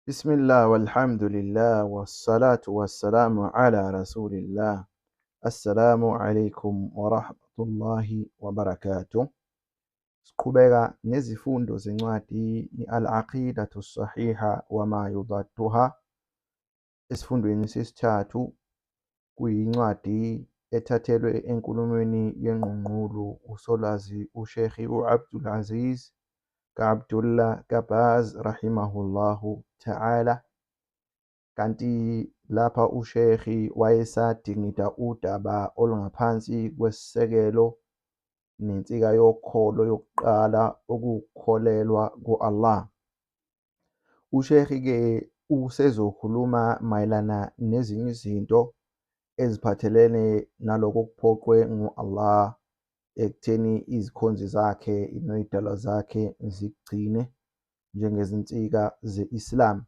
Bismillah walhamdulillah wassalatu wassalamu ala rasulillah. Assalamu alaikum wa rahmatullahi wa barakatuh. Siqhubeka nezifundo zencwadi Al-Aqidatu Sahiha wa ma yudadduha. Esifundweni sesithathu kuyincwadi ethathelwe enkulumweni yengqungqulu usolwazi uSheikh Abdul Aziz ka-Abdullah Kabaz rahimahullahu ta'ala. Kanti lapha uSheikh wayesadingida udaba olungaphansi kwesisekelo nensika yokholo yokuqala ukukholelwa ku-Allah. uSheikh-ke usezokhuluma mayelana nezinye izinto eziphathelene naloko okuphoqwe ngu-Allah ekutheni izikhonzi zakhe ney'dalwa zakhe zikugcine njengezinsika ze-Islam.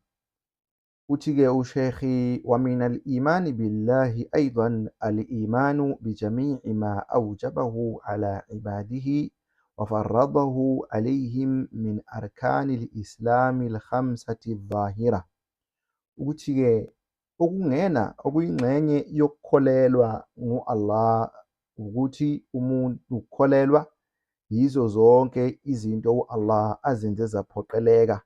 Uthi-ke uSheikh ومن الإيمان بالله أيضا الإيمان بجميع ما أوجبه على عباده وفرضه عليهم من أركان الإسلام الخمسة الظاهرة. Ukuthi-ke okungena okuyingxenye yokukholelwa ngu-Allah ukuthi umuntu ukholelwa yizo zonke izinto u-Allah azenze zaphoqeleka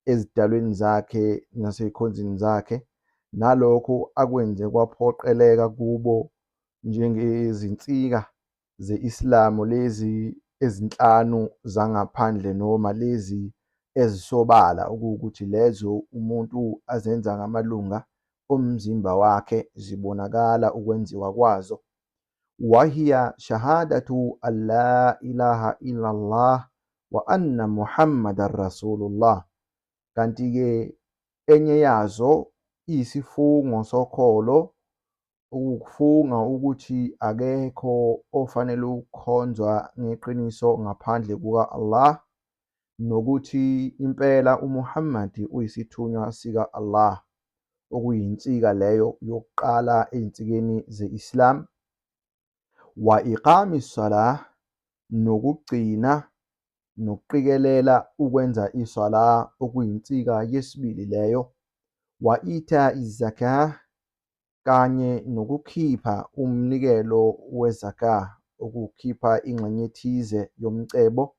ezidalweni zakhe nasey'khonzini zakhe, nalokho akwenze kwaphoqeleka kubo njengezinsika ze-Islam lezi ezinhlanu zangaphandle noma lezi ezisobala okuwukuthi lezo umuntu azenza ngamalunga omzimba wakhe zibonakala ukwenziwa kwazo. Wahiya shahadatu an la ilaha illallah wa anna Muhammadan Rasulullah. Kanti-ke enye yazo iyisifungo sokholo, ukufunga ukuthi akekho ofanele ukukhonzwa ngeqiniso ngaphandle kuka-Allah, nokuthi impela uMuhammad uyisithunywa sika-Allah, okuyinsika leyo yokuqala ey'nsikeni ze-Islam. Wa iqami salah, nokugcina nokuqikelela ukwenza isala okuyinsika yesibili leyo. Wa ita izakah, kanye nokukhipha umnikelo wezakah, ukukhipha ingxenye ethize yomcebo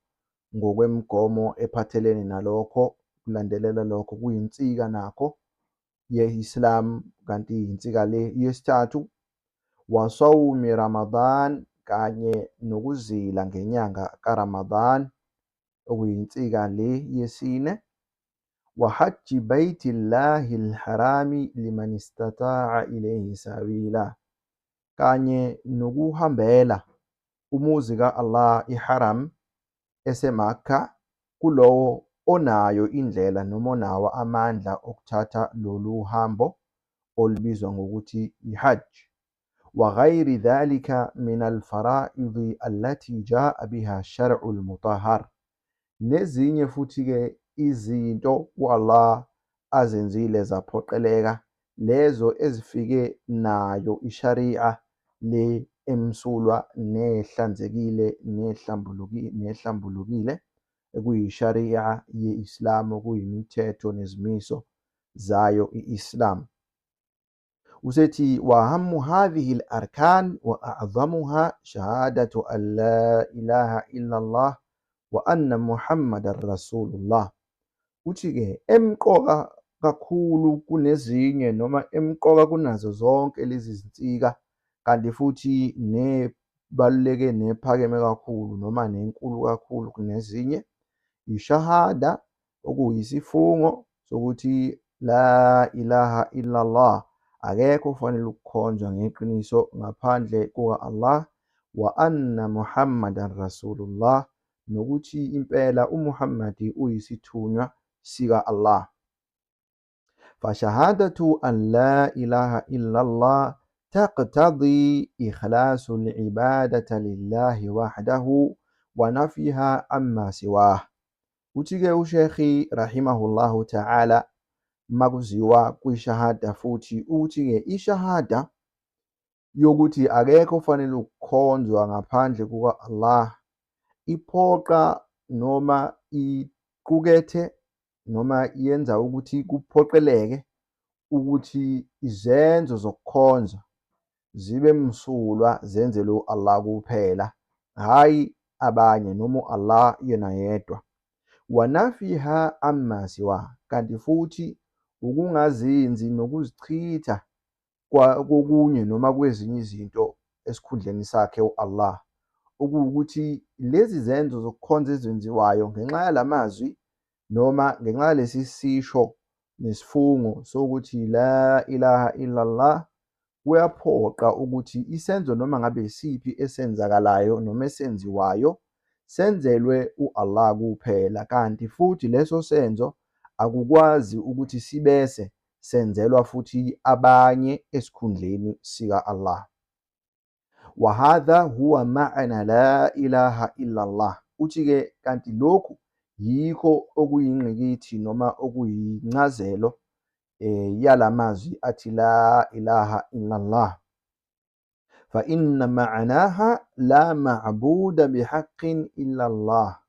ngokwemigomo ephathelene nalokho. Kulandelela lokho kuyinsika nakho ye-Islam. Kanti insika le yesithathu, wa sawmi Ramadan, kanye nokuzila ngenyanga kaRamadan, okuyinsika le yesine. Wa hajji baytillahi al-harami liman istata'a ilayhi sabila, kanye nokuhambela umuzi ka-Allah iharam eseMakka kulowo onayo indlela noma onawo amandla okuthatha lolu hambo olubizwa ngokuthi i-hajj. Wa ghayri dhalika min al-fara'id allati ja'a biha ash-shar'u al-mutahhar, nezinye futhi-ke izinto u-Allah azenzile zaphoqeleka, lezo ezifike nayo ishari'a le emsulwa nehlanzekile nehlambulukile, ekuyishari'a ye-Islam, okuyimithetho nezimiso zayo i-Islam. Usethi wa ahammu hadhihi al-arkan wa a'dhamuha shahadatu an la ilaha illallah wa anna Muhammadan Rasulullah. Uthi-ke emqoka kakhulu kunezinye noma emqoka kunazo zonke lezi zinsika, kanti futhi nebaluleke nephakeme kakhulu noma nenkulu kakhulu kunezinye, ishahada, okuyisifungo sokuthi la ilaha illallah, akekho ofanele ukukhonzwa ngeqiniso ngaphandle kuka-Allah, wa anna Muhammadan Rasulullah, nokuthi impela uMuhammad uyisithunywa sika-Allah. Fashahadatu an la ilaha illallah taqtadi ikhlasu al-ibadata lillahi wahdahu wa nafiha amma siwah. Uthi-ke uSheikh rahimahullahu ta'ala makuziwa kwishahada futhi uthi-ke ishahada yokuthi akekho ofanele ukukhonzwa ngaphandle kuka-Allah iphoqa noma iqukethe noma yenza ukuthi kuphoqeleke ukuthi izenzo zokukhonza zibe msulwa zenzelwe u-Allah kuphela, hhayi abanye noma u-Allah yena yedwa. Wa nafiha amma siwa, kanti futhi ukungazinzi nokuzichitha kokunye noma kwezinye izinto esikhundleni sakhe u-Allah, okuwukuthi lezi zenzo zokukhonza ezenziwayo ngenxa yalamazwi noma ngenxa yalesi sisho nesifungo sokuthi la ilaha illallah, kuyaphoqa ukuthi isenzo noma ngabe isiphi esenzakalayo noma esenziwayo senzelwe u-Allah kuphela, kanti futhi leso senzo akukwazi ukuthi sibese senzelwa futhi abanye esikhundleni sika-Allah. Wa hadha huwa ma'na la ilaha illallah. Uthi-ke kanti lokhu yikho okuyingqikithi noma okuyincazelo yalamazwi athi la ilaha illallah. Fa inna ma'naha la ma'buda bihaqqin illallah.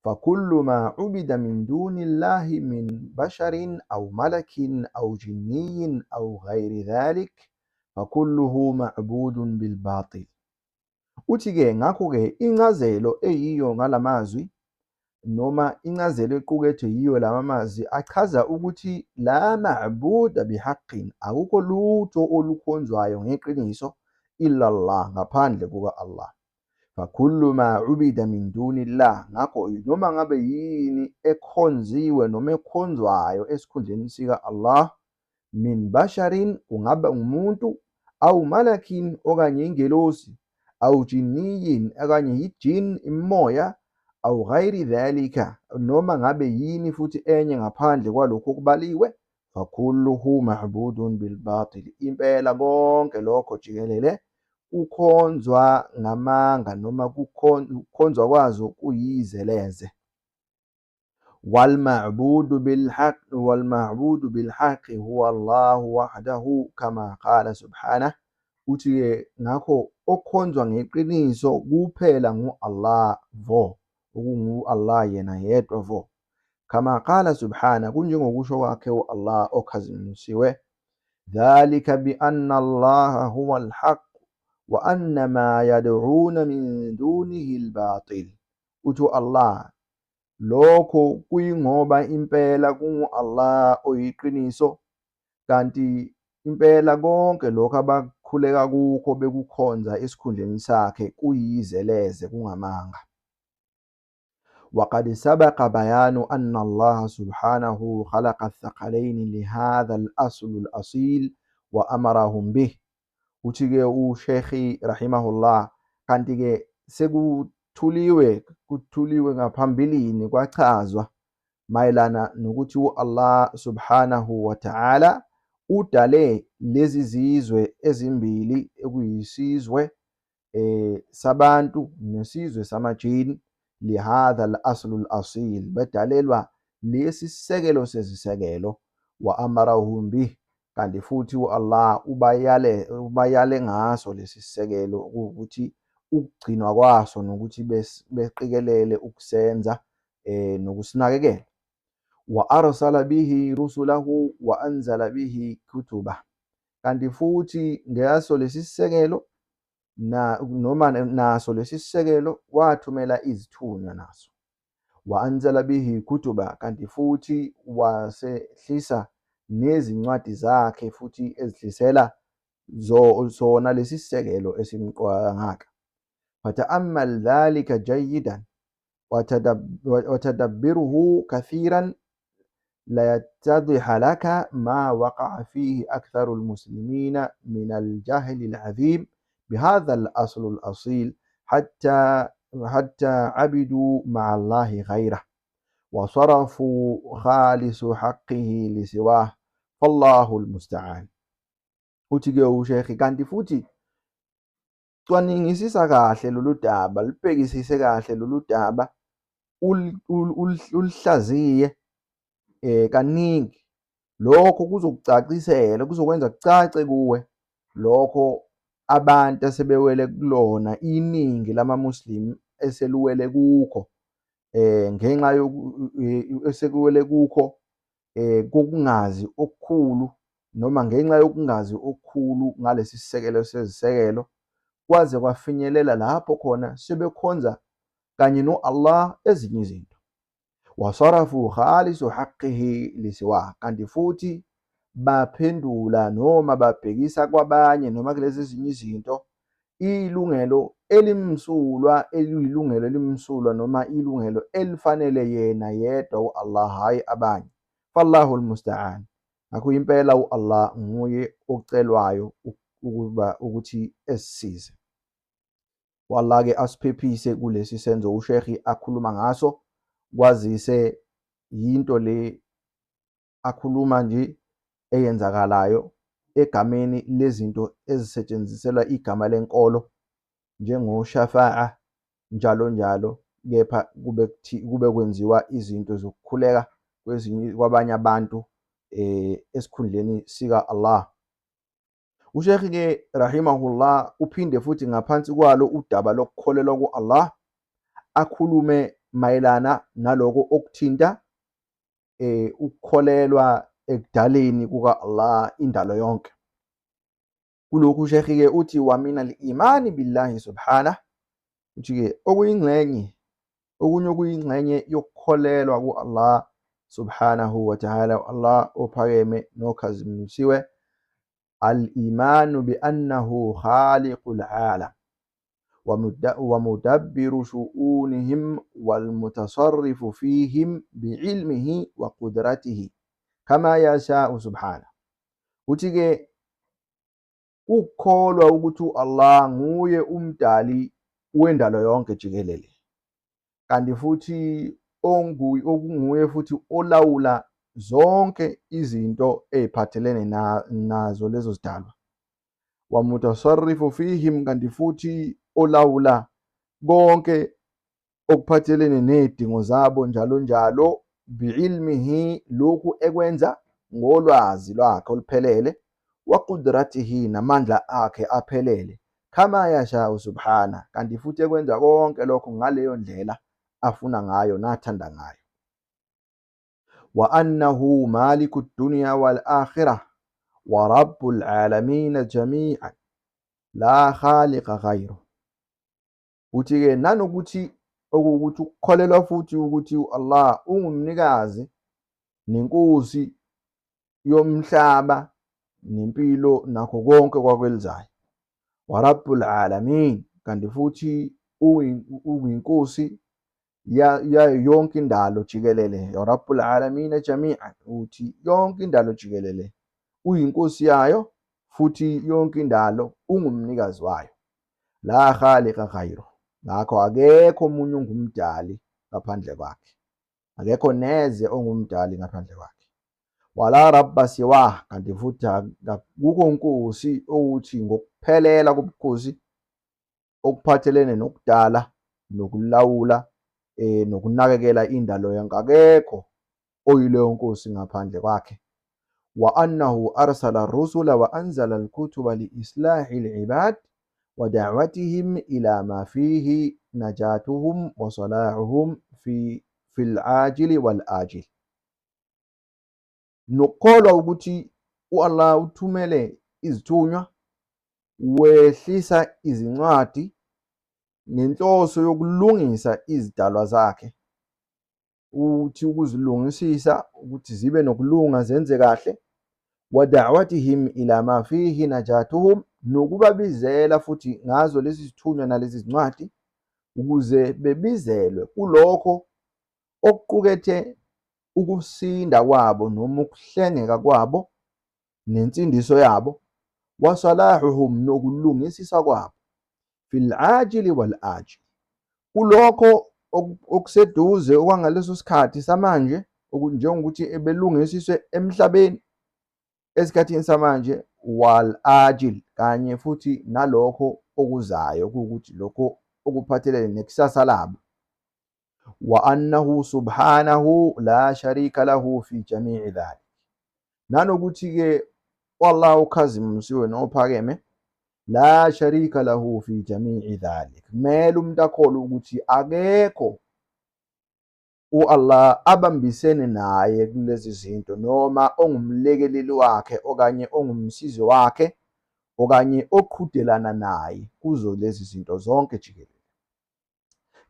فكل ما عبد من دون الله من بشر أو ملك أو جني أو غير ذلك فكله معبود بالباطل. Uthi-ke ngakho-ke incazelo eyiyo ngalamazwi noma incazelo equkethwe yiyo lama mazwi achaza ukuthi la ma'buda bihaqqin, akukho lutho olukhonzwayo ngeqiniso illallah, ngaphandle kuka-Allah. Fakullu ma ubida min dunillah, ngakho noma ngabe yini ekhonziwe noma ekhonzwayo esikhundleni sika-Allah, min basharin, kungaba umuntu, aw malakin, okanye ingelosi, aw jinniyin, okanye yijin, immoya, aw ghayri dhalika, noma ngabe yini futhi enye ngaphandle kwalokho okubaliwe, fakulluhu ma'budun bilbatil, impela konke lokho jikelele kukhonzwa ngamanga noma kukhonzwa kwazo kuyizeleze. Walma'budu bilhaqqi huwa Allahu wahdahu kama qala subhanahu. Uthi-ke ngakho okhonzwa ngeqiniso kuphela ngu-Allah vo, okungu-Allah yena yedwa vo. Kama qala subhanahu, kunjengokusho kwakhe u-Allah okhazimulisiwe, dhalika bi anna Allaha huwa al-haq wa anna ma yad'una min dunihi al-batil. Uthi Allah, lokho kuyingoba impela kungu-Allah oyiqiniso, kanti impela konke lokho abakhuleka kukho bekukhonza esikhundleni sakhe kuyizeleze kungamanga. وقد سبق بيان أن الله سبحانه خلق الثقلين لهذا الأصل الأصيل وأمرهم به. Uthi-ke uSheikh rahimahullah, kanti-ke kuthuliwe ngaphambilini kwachazwa mayelana nokuthi u-Allah subhanahu wa ta'ala udale lezi zizwe ezimbili, ekuyisizwe sabantu nesizwe samajini, lihadha al-aslu al-asil, bedalelwa lesi sisekelo sezisekelo, wa amarahum bih, kanti futhi u-Allah ubayale ngaso lesi sisekelo, ukuthi ukugcinwa kwaso nokuthi beqikelele ukusenza nokusinakekela. Wa arsala bihi rusulahu wa anzala bihi kutuba, kanti futhi ngaso lesi sisekelo noma naso lesi sisekelo wathumela izithunywa naso. Wa anzala bihi kutuba, kanti futhi wasehlisa nezincwadi zakhe futhi ezihlisela zona lesi sisekelo esimqwangaka. Fata'ammal dhalika jayidan watadabbiruhu kathiran ليتضح لك ما وقع فيه أكثر المسلمين من الجهل العظيم بهذا الأصل الأصيل حتى عبدوا مع الله غيره وصرفوا خالص حقه لسواه فالله المستعان. Uthi-ke uSheikh, kanti futhi cwaningisisa kahle lolu daba, libhekisise kahle lolu daba, ulihlaziye kaningi, lokho kuzokucacisela, kuzokwenza kucace kuwe lokho abantu asebewele kulona, iningi lama-Muslim eseluwele kukho, ngenxa esekuwele kukho kokungazi okukhulu, noma ngenxa yokungazi okukhulu ngalesi sisekelo sezisekelo, kwaze kwafinyelela lapho khona sebekhonza kanye no-Allah ezinye izinto. Wasarafu khalisu haqqihi lisiwa, kanti futhi baphendula noma babhekisa kwabanye noma kulezi ezinye izinto ilungelo elimsulwa, eliyilungelo elimsulwa noma ilungelo elifanele yena yedwa u-Allah, hhayi abanye. Fallahu almusta'an. Ngakho impela u-Allah nguye ocelwayo ukuba ukuthi esisize. U-Allah-ke asiphephise kulesi senzo ushekhi akhuluma ngaso, kwazise yinto le akhuluma nje eyenzakalayo egameni lezinto ezisetshenziselwa igama lenkolo njengoshafa'a njalo njalo, kepha kube kwenziwa izinto zokukhuleka kwabanye abantu esikhundleni sika Allah. Ushekhi-ke rahimahullah uphinde futhi ngaphansi kwalo udaba lokukholelwa ku-Allah akhulume mayelana naloko okuthinta ukukholelwa ekudaleni kuka-Allah indalo yonke. Kulokhu ushekhi-ke uthi wa min al-imani billahi subhanahu, uthi-ke okunye okuyingxenye yokukholelwa ku-Allah subhanahu wa ta'ala, Allah ophakeme nokhazimulisiwe, al-imanu bi annahu khaliqul alam wa mudabbiru shu'unihim wal mutasarrifu fihim bi'ilmihi wa qudratihi kama yasha'u subhanahu. Uthi-ke ukukholwa ukuthi u-Allah nguye umdali wendalo yonke jikelele, kanti futhi okunguye futhi olawula zonke izinto eziphathelene nazo lezo zidalwa. Wa mutasarrifu fihim, kanti futhi olawula konke okuphathelene nezidingo zabo njalo njalo, bi'ilmihi, lokhu ekwenza ngolwazi lwakhe oluphelele, wa qudratihi, namandla akhe aphelele, kama yasha'u subhana, kanti futhi ekwenza konke lokho ngaleyo ndlela afuna ngayo nathanda ngayo. Wa annahu maliku dunya wal akhirah wa rabbul alamin jami'an la khaliqa ghayru. Uthi-ke nanokuthi okuwukuthi ukukholelwa futhi ukuthi u-Allah ungumnikazi nenkosi yomhlaba nempilo nakho konke kwakwelizayo. Wa rabbul alamin, kanti futhi uyinkosi yayo yonke indalo jikelele. Ya rabbul alamin jami'an, uthi yonke indalo jikelele uyinkosi yayo, futhi yonke indalo ungumnikazi wayo. La khaliqa ghayru, ngakho akekho omunye ongumdali ngaphandle kwakhe, akekho neze ongumdali ngaphandle kwakhe. Wala rabba siwa, kanti futhi akukho nkosi ukuthi ngokuphelela kobukhosi okuphathelene nokudala nokulawula nokunakekela indalo yonke, akekho oyileyo nkosi ngaphandle kwakhe. Wa annahu arsala rusula wa anzala al-kutuba li islahi al-ibad wa da'watihim ila ma fihi najatuhum wa salahuhum fil ajili wal ajil. Nokukholwa ukuthi u-Allah uthumele izithunywa, wehlisa izincwadi ngenhloso yokulungisa izidalwa zakhe, uthi ukuzilungisisa ukuthi zibe nokulunga, zenze kahle. Wa da'watihim ila ma fihi najatuhum, nokubabizela futhi ngazo lezi zithunywa nalezi zincwadi ukuze bebizelwe kulokho okuqukethe ukusinda kwabo noma ukuhlengeka kwabo nensindiso yabo. Wasalahuhum, nokulungisisa kwabo fil ajili wal ajil, kulokho okuseduze okwangaleso sikhathi samanje, njengokuthi belungisiswe emhlabeni esikhathini samanje, wal ajil, kanye futhi nalokho okuzayo, kuwukuthi lokho okuphathelene nekusasa labo. Wa annahu subhanahu la sharika lahu fi jami'i dhalik, nanokuthi-ke Allah ukhazimulisiwe nophakeme, la sharika lahu fi jami'i dhalik, kumele umuntu akholwe ukuthi akekho u-Allah abambisene naye kulezi zinto, noma ongumlekeleli wakhe okanye ongumsizi wakhe okanye oqhudelana naye kuzo lezi zinto zonke jikelele.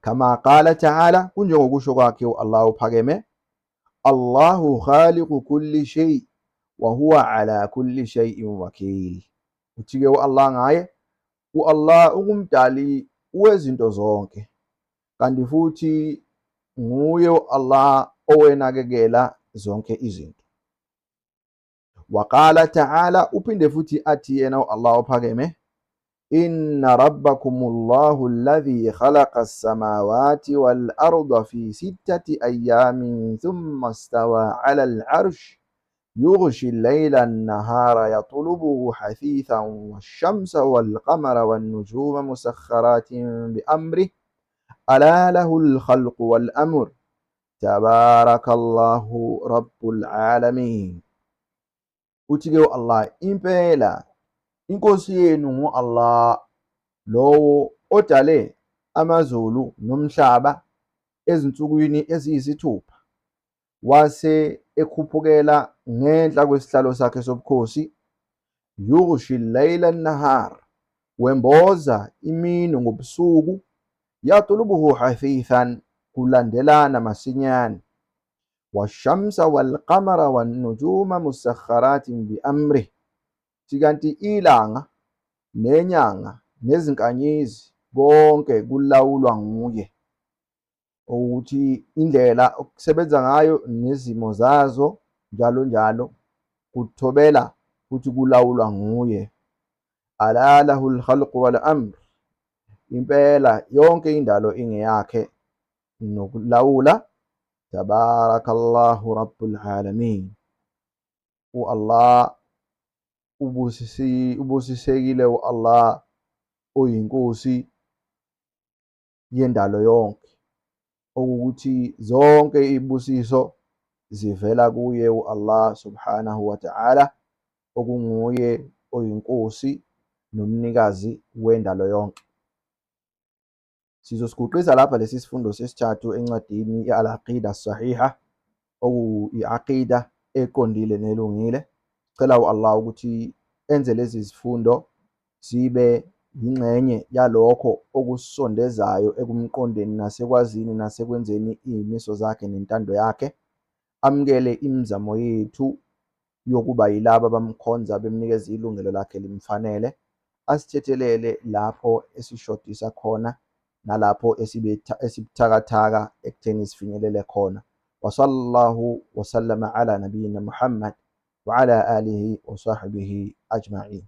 Kama qala ta'ala, kunjengokusho kwakhe u-Allah uphakeme, Allahu khaliqu kulli shay wa huwa ala kulli shay'in wakil. Uthi-ke u-Allah ngaye, u-Allah ungumdali wezinto zonke, kanti futhi nguye u-Allah owenakekela zonke izinto. Waqala ta'ala, uphinde futhi athi yena u-Allah uphakeme, inna rabbakumullahu alladhi khalaqa as-samawati wal arda fi 6 ayyamin thumma istawa 'ala al-'arsh yughshi al-layla an-nahara yatlubuhu hafithan wash-shamsa wal-qamara wan-nujuma musakhkharatin bi amrihi ala lahu al-khalqu wal-amr tabarakallahu rabbul alamin. Uthi-ke u-Allah, impela inkosi yenu ngu-Allah, lowo odale amazulu nomhlaba ezinsukwini eziyisithupha, wase ekhuphukela ngenhla kwesihlalo sakhe sobukhosi. Yughshi al-layla an-nahar, wemboza imini ngobusuku. Yatlubuhu hafithan, kulandelana masinyane. Washamsa wal-qamara wan-nujuma musakhkharatin bi amrihi, sikanti ilanga nenyanga nezinkanyezi konke kulawulwa nguye, ukuthi indlela okusebenza ngayo nezimo zazo njalo njalo kuthobela futhi kulawulwa nguye. Ala lahu al-khalqu wal-amr, impela yonke indalo ingeyakhe nokulawula. Tabarakallahu rabbul alamin. U-Allah ubusisekile, u-Allah oyinkosi yendalo yonke, okuthi zonke izibusiso zivela kuye u-Allah subhanahu wa ta'ala, okunguye oyinkosi nomnikazi wendalo yonke. Sizosiguqiza lapha lesi sifundo sesithathu encwadini al-aqida as-sahiha, okuyi-aqida eqondile nelungile. Cela u-Allah ukuthi enze lezi zifundo zibe yingxenye yalokho okusondezayo ekumqondeni nasekwazini nasekwenzeni izimiso zakhe nentando yakhe. Amukele imizamo yethu yokuba yilabo abamkhonza bemnikeza ilungelo lakhe limfanele. Asithethelele lapho esishodisa khona nalapho esibuthakathaka ekutheni sifinyelele khona. Wa sallallahu wa sallama ala nabiyyina Muhammad wa ala alihi wa sahbihi ajma'in.